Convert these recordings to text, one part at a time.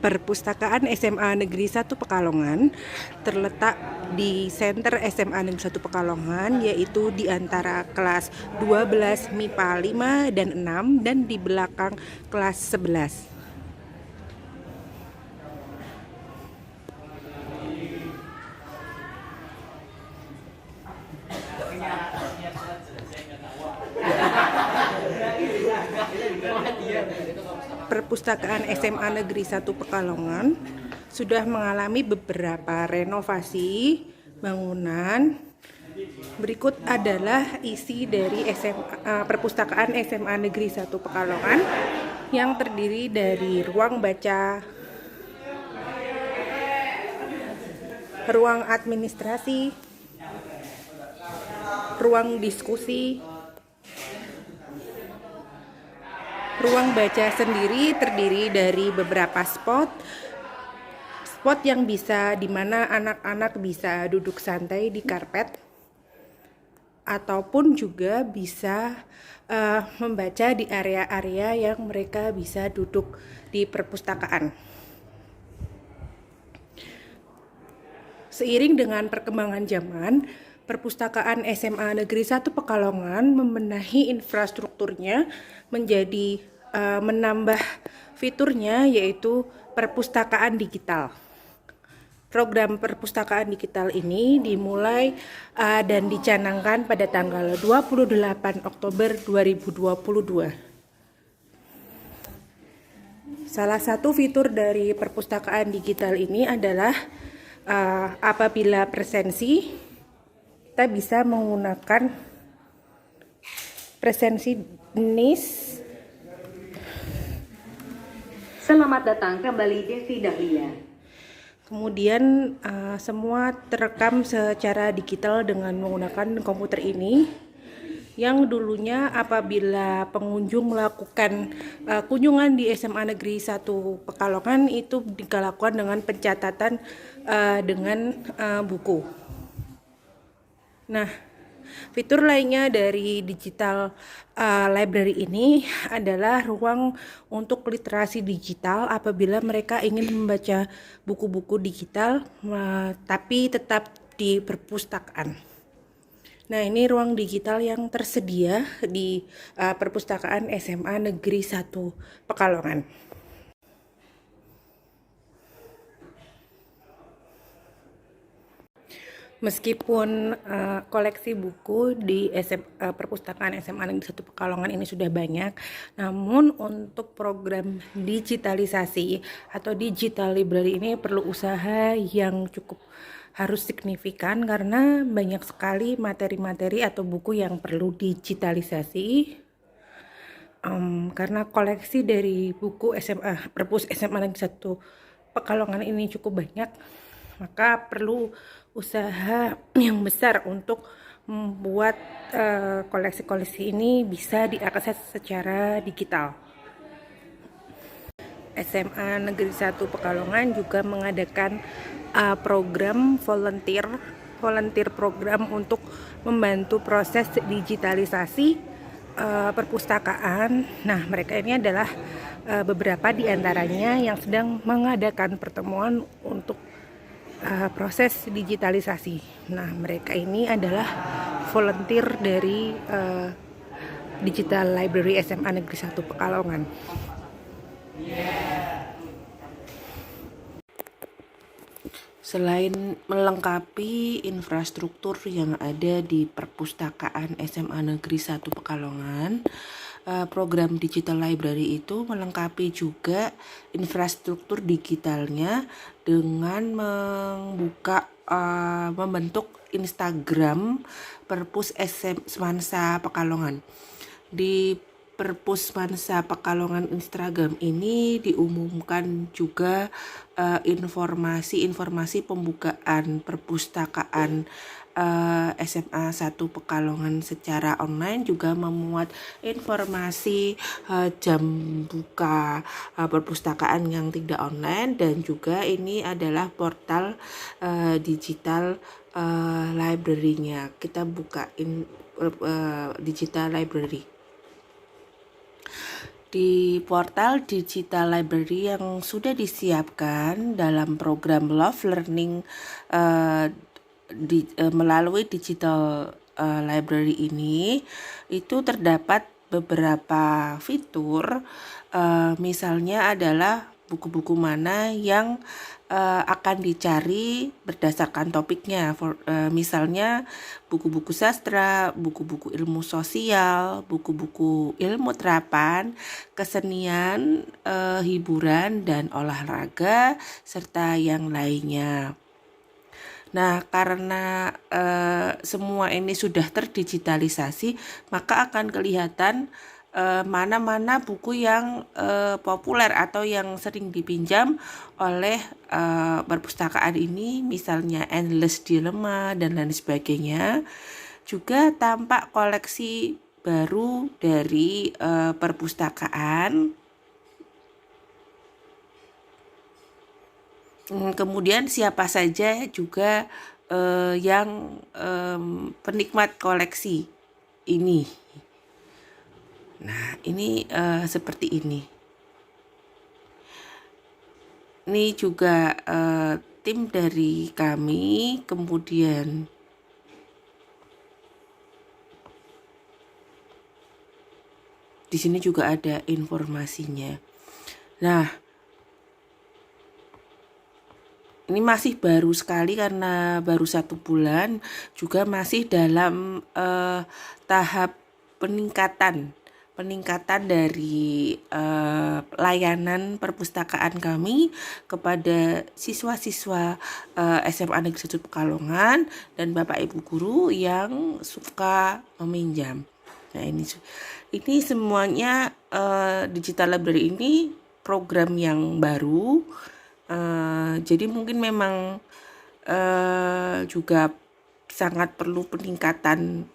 Perpustakaan SMA Negeri 1 Pekalongan terletak di Center SMA Negeri 1 Pekalongan, yaitu di antara kelas 12 MIPA 5 dan 6 dan di belakang kelas 11. Perpustakaan SMA Negeri 1 Pekalongan sudah mengalami beberapa renovasi bangunan. Berikut adalah isi dari Perpustakaan SMA Negeri 1 Pekalongan yang terdiri dari ruang baca, ruang administrasi, ruang diskusi. Ruang baca sendiri terdiri dari beberapa spot yang bisa di mana anak-anak bisa duduk santai di karpet ataupun juga bisa membaca di area-area yang mereka bisa duduk di perpustakaan. Seiring dengan perkembangan zaman, Perpustakaan SMA Negeri 1 Pekalongan membenahi infrastrukturnya menjadi menambah fiturnya, yaitu perpustakaan digital. Program perpustakaan digital ini dimulai dan dicanangkan pada tanggal 28 Oktober 2022. Salah satu fitur dari perpustakaan digital ini adalah apabila presensi, kita bisa menggunakan presensi NIS. Selamat datang kembali Devi Dahlia. Kemudian semua terekam secara digital dengan menggunakan komputer ini, yang dulunya apabila pengunjung melakukan kunjungan di SMA Negeri 1 Pekalongan itu dilakukan dengan pencatatan dengan buku. Nah, fitur lainnya dari digital library ini adalah ruang untuk literasi digital apabila mereka ingin membaca buku-buku digital tapi tetap di perpustakaan. Nah, ini ruang digital yang tersedia di Perpustakaan SMA Negeri 1 Pekalongan. Meskipun koleksi buku di Perpustakaan SMA Negeri 1 Pekalongan ini sudah banyak, namun untuk program digitalisasi atau digital library ini perlu usaha yang cukup harus signifikan karena banyak sekali materi-materi atau buku yang perlu digitalisasi. Karena koleksi dari buku Perpus SMA Negeri 1 Pekalongan ini cukup banyak, maka perlu usaha yang besar untuk membuat koleksi-koleksi ini bisa diakses secara digital. SMA Negeri 1 Pekalongan juga mengadakan program volunteer program untuk membantu proses digitalisasi perpustakaan. Nah, mereka ini adalah beberapa di antaranya yang sedang mengadakan pertemuan untuk proses digitalisasi. Nah, mereka ini adalah volunteer dari Digital Library SMA Negeri 1 Pekalongan. Selain melengkapi infrastruktur yang ada di Perpustakaan SMA Negeri 1 Pekalongan, program Digital Library itu melengkapi juga infrastruktur digitalnya dengan membentuk Instagram Perpus Semansa Pekalongan. Di Perpus Semansa Pekalongan Instagram ini diumumkan juga informasi pembukaan perpustakaan SMA 1 Pekalongan secara online, juga memuat informasi jam buka perpustakaan yang tidak online, dan juga ini adalah portal digital library-nya. Kita bukain digital library. di portal digital library yang sudah disiapkan dalam program Love Learning melalui digital library ini, itu terdapat beberapa fitur, misalnya adalah buku-buku mana yang akan dicari berdasarkan topiknya. Misalnya buku-buku sastra, buku-buku ilmu sosial, buku-buku ilmu terapan, kesenian, hiburan dan olahraga, serta yang lainnya. Nah, karena semua ini sudah terdigitalisasi, maka akan kelihatan mana-mana buku yang populer atau yang sering dipinjam oleh perpustakaan ini, misalnya Endless Dilemma dan lain sebagainya. Juga tampak koleksi baru dari perpustakaan. Kemudian siapa saja juga yang penikmat koleksi ini. Nah, ini seperti ini. Ini juga tim dari kami, kemudian di sini juga ada informasinya. Nah, ini masih baru sekali karena baru 1 bulan, juga masih dalam tahap peningkatan dari layanan perpustakaan kami kepada siswa-siswa SMA Negeri 1 Pekalongan dan Bapak Ibu guru yang suka meminjam. Nah, ini semuanya digital library ini program yang baru. Jadi mungkin memang juga sangat perlu peningkatan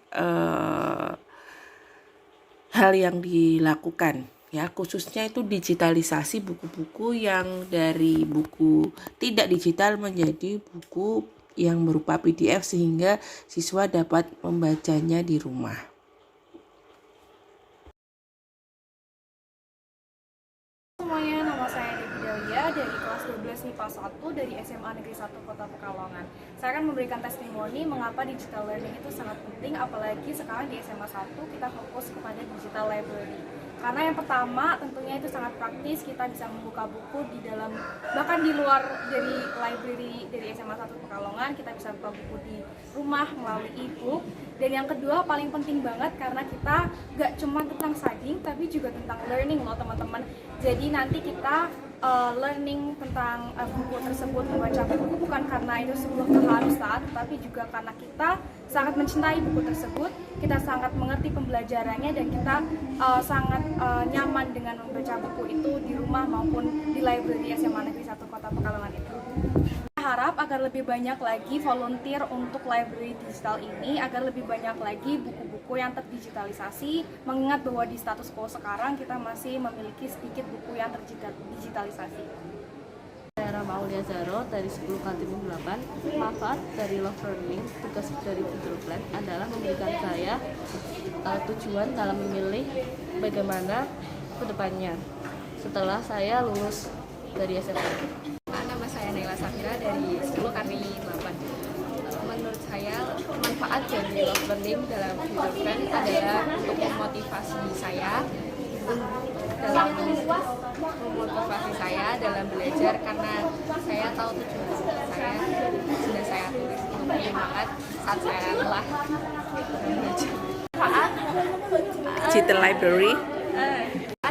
hal yang dilakukan ya, khususnya itu digitalisasi buku-buku yang dari buku tidak digital menjadi buku yang berupa PDF sehingga siswa dapat membacanya di rumah. Semuanya, nama saya Debbie Dahlia dari kelas 12 MIPA 1 dari SMA Negeri 1 Kota Pekalongan. Saya akan memberikan testimoni mengapa digital learning itu sangat penting, apalagi sekarang di SMA 1 kita fokus kepada digital library. Karena yang pertama tentunya itu sangat praktis, kita bisa membuka buku di dalam, bahkan di luar dari library dari SMA 1 Pekalongan, kita bisa buka buku di rumah melalui e-book. Dan yang kedua paling penting banget karena kita gak cuma tentang studying tapi juga tentang learning loh teman-teman. Jadi nanti kita learning tentang buku tersebut, membaca buku bukan karena itu sebuah keharusan, tapi juga karena kita sangat mencintai buku tersebut, kita sangat mengerti pembelajarannya dan kita sangat nyaman dengan membaca buku itu di rumah maupun di library SMA Negeri 1 Kota Pekalongan itu. Harap agar lebih banyak lagi volunteer untuk library digital ini, agar lebih banyak lagi buku-buku yang terdigitalisasi, mengingat bahwa di status quo sekarang kita masih memiliki sedikit buku yang terdigitalisasi. Saya Rama Aulia Zaro dari 10 Kaltimum 8. Manfaat dari Love Learning, tugas dari Future Plan adalah memberikan saya tujuan dalam memilih bagaimana kedepannya setelah saya lulus dari SMA. Nama saya Naila Safira dari 10 Karni 8. Menurut saya manfaat dari Love Learning dalam Future Plan adalah untuk memotivasi saya dalam belajar, karena saya tahu tujuan saya sudah saya tulis untuk penyemangat saat saya lelah belajar. Manfaat Digital library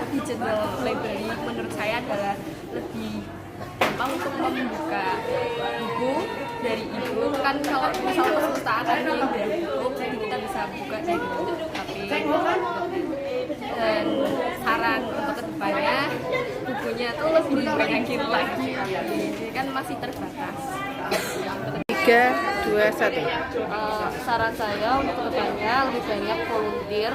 digital library menurut saya adalah lebih gampang untuk membuka buku dari e-book. Kan kalau misal perpustakaan ini dari e-book, jadi kita bisa buka dari HP. Dan saran untuk kedepannya, bukunya tuh lebih dibanyakin lagi, jadi kan masih terbatas. 3, 2, 1. Saran saya untuk kedepannya lebih banyak volunteer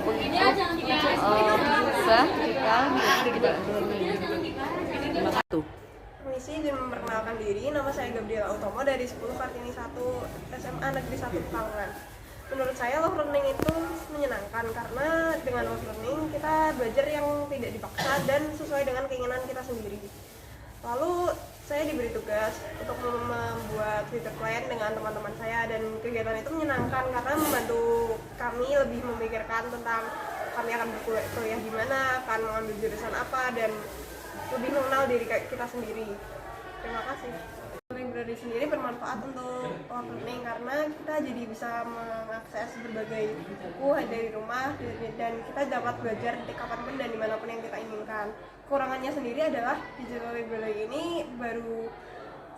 untuk mengubah kita menjadi digital learning. Terima kasih. Permisi, izin memperkenalkan diri. Nama saya Gabriela Utomo dari 10 Kartini 1 SMA Negeri 1 Pekalongan. Menurut saya love learning itu menyenangkan karena dengan love learning kita belajar yang tidak dipaksa dan sesuai dengan keinginan kita sendiri. Lalu saya diberi tugas untuk membuat future plan dengan teman-teman saya, dan kegiatan itu menyenangkan karena membantu kami lebih memikirkan tentang kami akan berkuliah di mana, akan mengambil jurusan apa, dan lebih mengenal diri kita sendiri. Terima kasih. Library sendiri bermanfaat untuk love learning karena kita jadi bisa mengakses berbagai buku dari rumah, dan kita dapat belajar di kapanpun dan dimanapun yang kita inginkan. Kekurangannya sendiri adalah digital library ini baru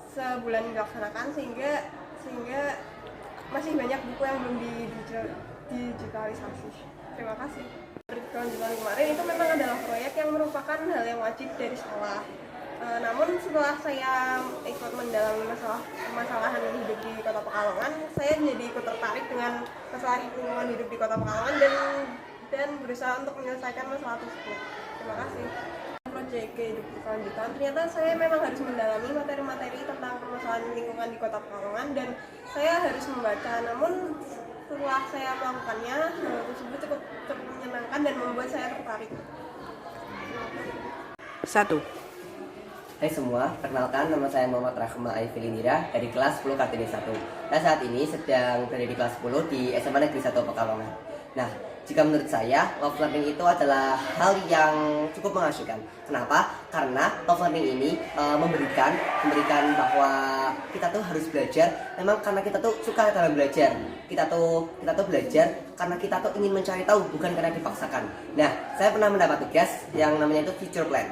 sebulan dilaksanakan sehingga masih banyak buku yang belum digitalisasi. Terima kasih. Kelanjutan kemarin itu memang adalah proyek yang merupakan hal yang wajib dari sekolah. Namun setelah saya ikut mendalami permasalahan hidup di Kota Pekalongan, saya jadi ikut tertarik dengan masalah lingkungan hidup di Kota Pekalongan dan berusaha untuk menyelesaikan masalah tersebut. Terima kasih. Proyek kehidupan kelanjutan, ternyata saya memang harus mendalami materi-materi tentang permasalahan lingkungan di Kota Pekalongan dan saya harus membaca. Namun setelah saya melakukannya, hal tersebut cukup menyenangkan dan membuat saya tertarik. 1. Hai semua, perkenalkan nama saya Muhammad Rahma Aifilinira dari kelas 10 Kartini 1. Nah, saat ini sedang berada di kelas 10 di SMA Negeri 1 Pekalongan. Nah, jika menurut saya, love learning itu adalah hal yang cukup mengasyikan. Kenapa? Karena love learning ini memberikan bahwa kita tuh harus belajar memang karena kita tuh suka dalam belajar. Kita tuh belajar karena kita tuh ingin mencari tahu, bukan karena dipaksakan. Nah, saya pernah mendapat tugas yang namanya itu future plan.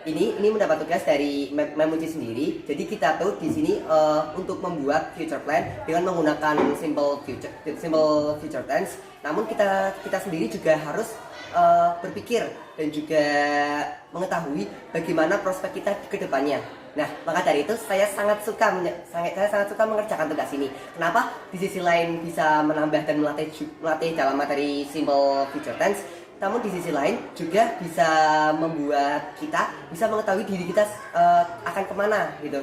Ini mendapat tugas dari Memuji sendiri. Jadi kita tuh di sini untuk membuat future plan dengan menggunakan simple future tense. Namun kita sendiri juga harus berpikir dan juga mengetahui bagaimana prospek kita ke depannya. Nah, maka dari itu saya sangat suka mengerjakan tugas ini. Kenapa? Di sisi lain bisa menambah dan melatih dalam materi simple future tense. Namun di sisi lain juga bisa membuat kita bisa mengetahui diri kita akan kemana gitu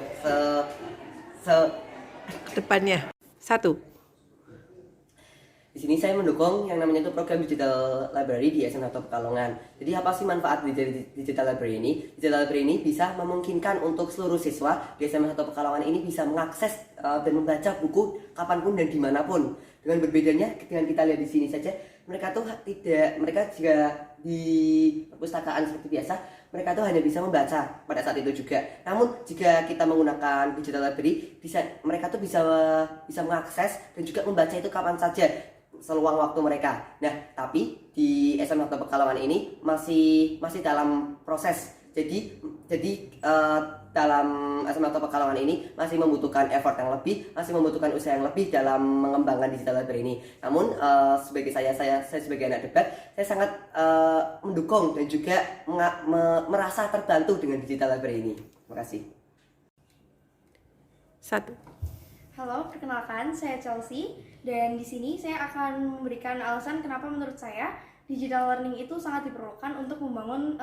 Depannya. 1. Di sini saya mendukung yang namanya itu program digital library di SMA Pekalongan. Jadi apa sih manfaat digital library ini? Digital library ini bisa memungkinkan untuk seluruh siswa di SMA Pekalongan ini bisa mengakses dan membaca buku kapanpun dan dimanapun. Dengan berbedanya dengan kita lihat di sini saja, mereka jika di perpustakaan seperti biasa, mereka tuh hanya bisa membaca pada saat itu juga. Namun jika kita menggunakan digital library, mereka tuh bisa mengakses dan juga membaca itu kapan saja seluang waktu mereka. Nah, tapi di SMA Pekalongan ini masih dalam proses. Jadi dalam SMA Pekalongan ini masih membutuhkan effort yang lebih, masih membutuhkan usaha yang lebih dalam mengembangkan digital library ini. Namun sebagai saya sebagai anak debat, saya sangat mendukung dan juga merasa terbantu dengan digital library ini. Terima kasih. 1. Halo, perkenalkan saya Chelsea dan di sini saya akan memberikan alasan kenapa menurut saya digital learning itu sangat diperlukan untuk membangun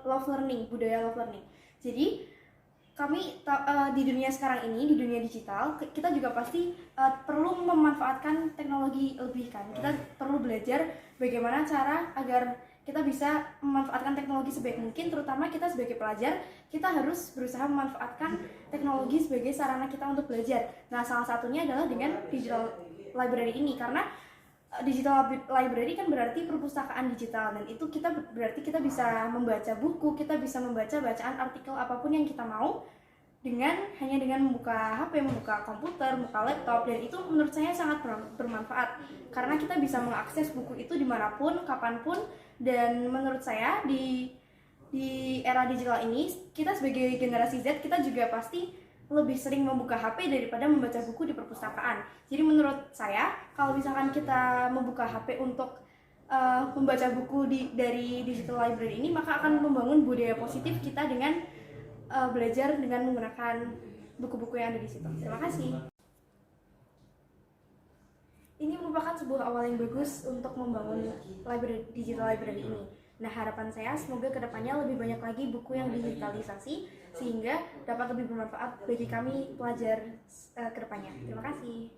love learning, budaya love learning. Jadi kami di dunia sekarang ini, di dunia digital, kita juga pasti perlu memanfaatkan teknologi lebih kan. Kita perlu belajar bagaimana cara agar kita bisa memanfaatkan teknologi sebaik mungkin, terutama kita sebagai pelajar, kita harus berusaha memanfaatkan teknologi sebagai sarana kita untuk belajar. Nah, salah satunya adalah dengan digital library ini, karena digital library kan berarti perpustakaan digital, dan itu berarti kita bisa membaca buku, kita bisa membaca bacaan artikel apapun yang kita mau hanya dengan membuka HP, membuka komputer, membuka laptop, dan itu menurut saya sangat bermanfaat karena kita bisa mengakses buku itu dimanapun, kapanpun. Dan menurut saya di era digital ini, kita sebagai generasi Z, kita juga pasti lebih sering membuka HP daripada membaca buku di perpustakaan. Jadi menurut saya, kalau misalkan kita membuka HP untuk membaca buku dari digital library ini, maka akan membangun budaya positif kita dengan belajar dengan menggunakan buku-buku yang ada di situ. Terima kasih. Ini merupakan sebuah awal yang bagus untuk membangun digital library ini. Nah, harapan saya semoga kedepannya lebih banyak lagi buku yang digitalisasi sehingga dapat lebih bermanfaat bagi kami pelajar kedepannya. Terima kasih.